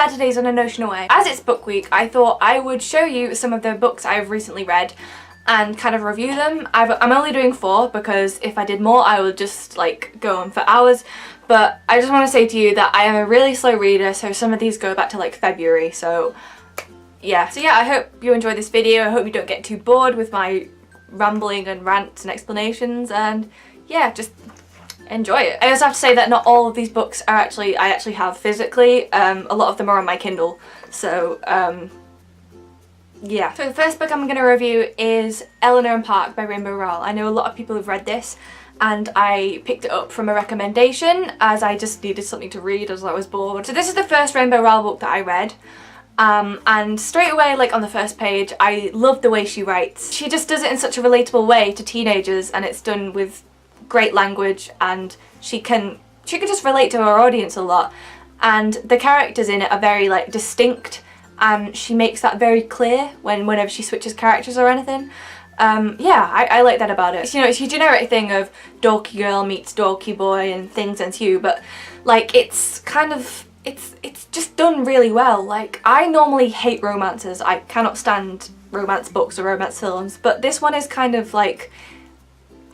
Saturdays on a Notion Away. As it's book week, I thought I would show you some of the books I've recently read and kind of review them. I'm only doing 4 because if I did more I would just like go on for hours, but I just want to say to you that I am a really slow reader, so some of these go back to like February, so yeah. I hope you enjoy this video. I hope you don't get too bored with my rambling and rants and explanations, and yeah, just enjoy it. I also have to say that not all of these books are I actually have physically. A lot of them are on my Kindle, so yeah. So the first book I'm going to review is Eleanor Park by Rainbow Rowell. I know a lot of people have read this and I picked it up from a recommendation as I just needed something to read as I was bored. So this is the first Rainbow Rowell book that I read. And straight away, like on the first page, I love the way she writes. She just does it in such a relatable way to teenagers, and it's done with great language, and she can just relate to her audience a lot. And the characters in it are very like distinct, and she makes that very clear whenever she switches characters or anything. Yeah, I like that about it. You know, it's your generic thing of dorky girl meets dorky boy and things ensue, but like it's kind of, it's just done really well. Like, I normally hate romances. I cannot stand romance books or romance films, but this one is kind of like,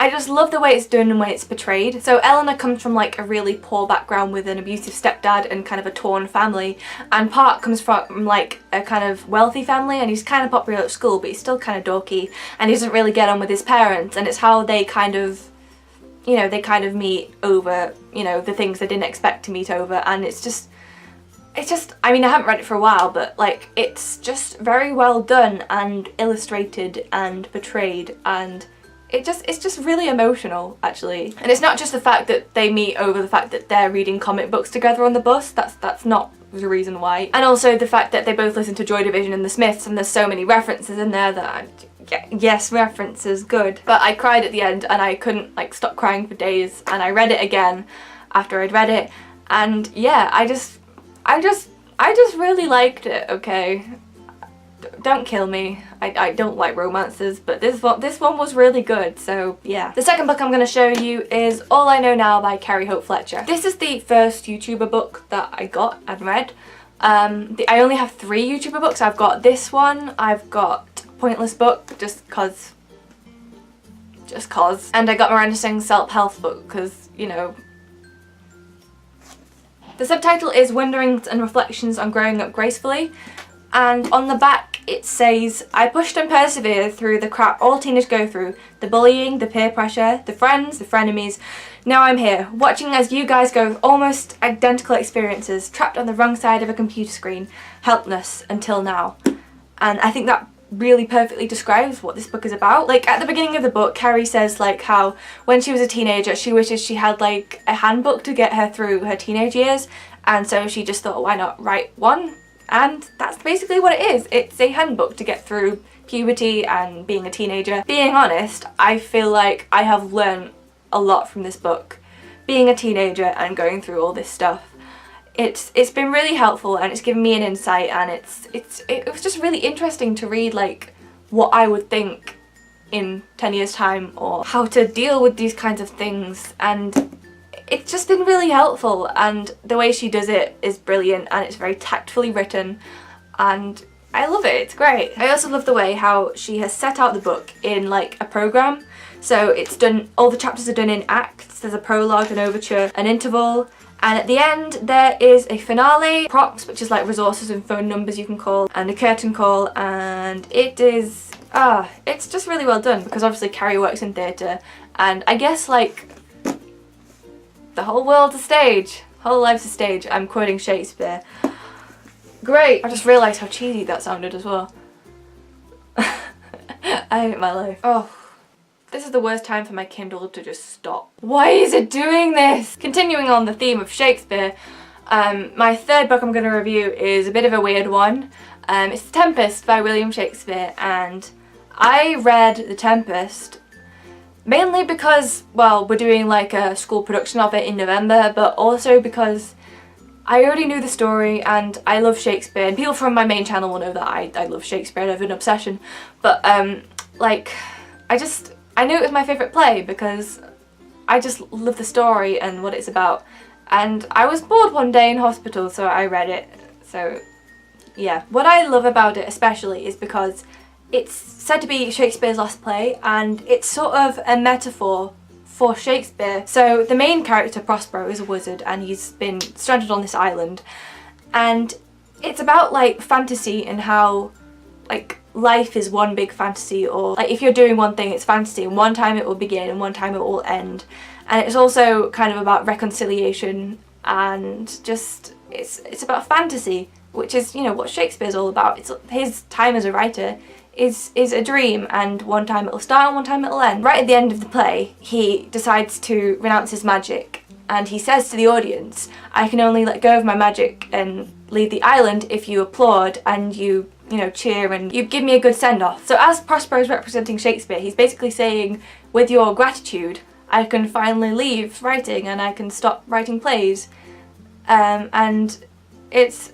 I just love the way it's done and the way it's portrayed. So Eleanor comes from like a really poor background with an abusive stepdad and kind of a torn family, and Park comes from like a kind of wealthy family, and he's kind of popular at school but he's still kind of dorky and he doesn't really get on with his parents, and it's how they kind of, you know, they kind of meet over, you know, the things they didn't expect to meet over. And it's just, I mean, I haven't read it for a while, but like it's just very well done and illustrated and portrayed, and it's just really emotional actually. And it's not just the fact that they meet over the fact that they're reading comic books together on the bus. That's not the reason why. And also the fact that they both listen to Joy Division and the Smiths, and there's so many references in there that yes, references, good. But I cried at the end and I couldn't like stop crying for days, and I read it again after I'd read it, and yeah, I just really liked it, okay? Don't kill me. I don't like romances, but this one was really good, so yeah. The second book I'm going to show you is All I Know Now by Carrie Hope Fletcher. This is the first YouTuber book that I got and read. I only have 3 YouTuber books. I've got this one, I've got Pointless Book, just cause. And I got Miranda Sing's self-help book, because, you know. The subtitle is Wonderings and Reflections on Growing Up Gracefully. And on the back it says, I pushed and persevered through the crap all teenagers go through, the bullying, the peer pressure, the friends, the frenemies. Now I'm here, watching as you guys go with almost identical experiences, trapped on the wrong side of a computer screen, helpless until now. And I think that really perfectly describes what this book is about. Like at the beginning of the book, Carrie says like how when she was a teenager she wishes she had like a handbook to get her through her teenage years, and so she just thought, why not write one? And that's basically what it is. It's a handbook to get through puberty and being a teenager. Being honest, I feel like I have learned a lot from this book. Being a teenager and going through all this stuff. It's been really helpful, and it's given me an insight, and it was just really interesting to read like what I would think in 10 years time, or how to deal with these kinds of things, and it's just been really helpful. And the way she does it is brilliant, and it's very tactfully written, and I love it. It's great. I also love the way how she has set out the book in like a program. So it's done, all the chapters are done in acts. There's a prologue, an overture, an interval, and at the end there is a finale, props, which is like resources and phone numbers you can call, and a curtain call, and it is, it's just really well done, because obviously Carrie works in theatre, and I guess like the whole world's a stage, whole life's a stage. I'm quoting Shakespeare. Great. I just realised how cheesy that sounded as well. I hate my life. Oh. This is the worst time for my Kindle to just stop. Why is it doing this? Continuing on the theme of Shakespeare, my third book I'm going to review is a bit of a weird one. It's The Tempest by William Shakespeare, and I read The Tempest mainly because, well, we're doing like a school production of it in November, but also because I already knew the story and I love Shakespeare, and people from my main channel will know that I love Shakespeare and I have an obsession, but like I knew it was my favourite play because I just love the story and what it's about. And I was bored one day in hospital, so I read it. So yeah, what I love about it especially is because it's said to be Shakespeare's last play, and it's sort of a metaphor for Shakespeare. So the main character, Prospero, is a wizard and he's been stranded on this island, and it's about like fantasy and how like life is one big fantasy, or like if you're doing one thing it's fantasy and one time it will begin and one time it will end. And it's also kind of about reconciliation and just it's about fantasy, which is, you know, what Shakespeare's all about. It's his time as a writer is a dream, and one time it'll start and one time it'll end. Right at the end of the play, he decides to renounce his magic, and he says to the audience, I can only let go of my magic and leave the island if you applaud and you know, cheer and you give me a good send-off. So as Prospero's representing Shakespeare, he's basically saying, with your gratitude, I can finally leave writing and I can stop writing plays. And it's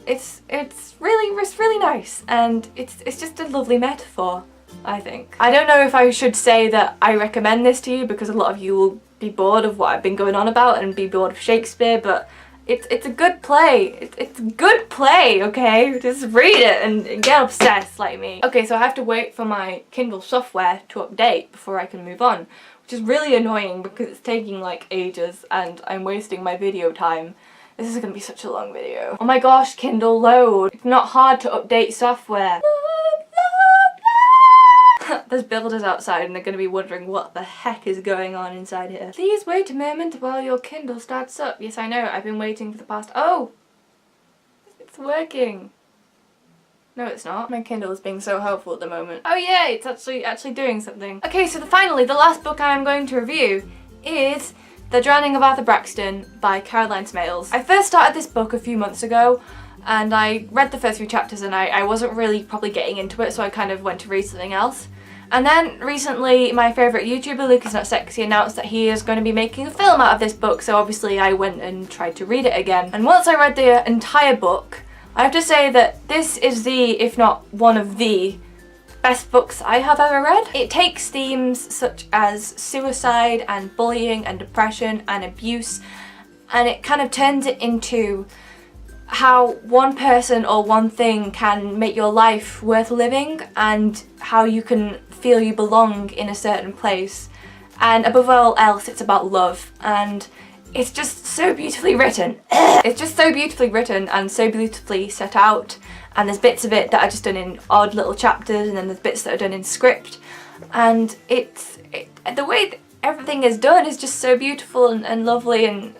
really nice, and it's just a lovely metaphor, I think. I don't know if I should say that I recommend this to you, because a lot of you will be bored of what I've been going on about and be bored of Shakespeare, but it's a good play. It's a good play, okay? Just read it and get obsessed like me. Okay, so I have to wait for my Kindle software to update before I can move on, which is really annoying because it's taking like ages and I'm wasting my video time. This is gonna be such a long video. Oh my gosh, Kindle load. It's not hard to update software. There's builders outside and they're gonna be wondering what the heck is going on inside here. Please wait a moment while your Kindle starts up. Yes, I know, I've been waiting for the past— oh! It's working. No, it's not. My Kindle is being so helpful at the moment. Oh yeah, it's actually doing something. Okay, so finally, the last book I'm going to review is The Drowning of Arthur Braxton by Caroline Smales. I first started this book a few months ago, and I read the first few chapters and I wasn't really probably getting into it, so I kind of went to read something else. And then recently my favourite YouTuber, Luke Is Not Sexy, announced that he is going to be making a film out of this book, so obviously I went and tried to read it again. And once I read the entire book, I have to say that this is the, if not one of the, best books I have ever read. It takes themes such as suicide and bullying and depression and abuse, and it kind of turns it into how one person or one thing can make your life worth living, and how you can feel you belong in a certain place. And above all else, it's about love, and it's just so beautifully written. It's just so beautifully written and so beautifully set out, and there's bits of it that are just done in odd little chapters, and then there's bits that are done in script, and the way that everything is done is just so beautiful and lovely, and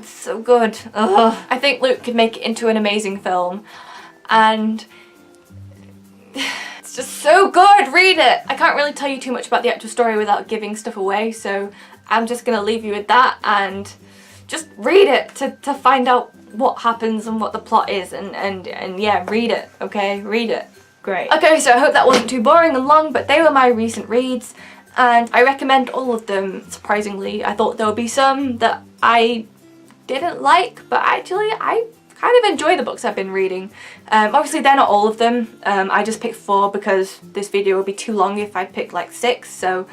so good. I think Luke could make it into an amazing film, and it's just so good. Read it. I can't really tell you too much about the actual story without giving stuff away, so I'm just gonna leave you with that and just read it to find out what happens and what the plot is, and yeah, read it, okay? Read it. Great. Okay, so I hope that wasn't too boring and long, but they were my recent reads, and I recommend all of them, surprisingly. I thought there would be some that I didn't like, but actually I kind of enjoy the books I've been reading. Obviously they're not all of them. I just picked 4 because this video would be too long if I picked like 6, so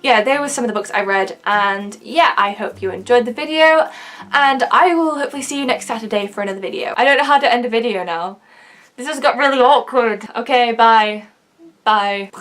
yeah, there were some of the books I read, and yeah, I hope you enjoyed the video, and I will hopefully see you next Saturday for another video. I don't know how to end a video now. This has got really awkward. Okay, bye. Bye.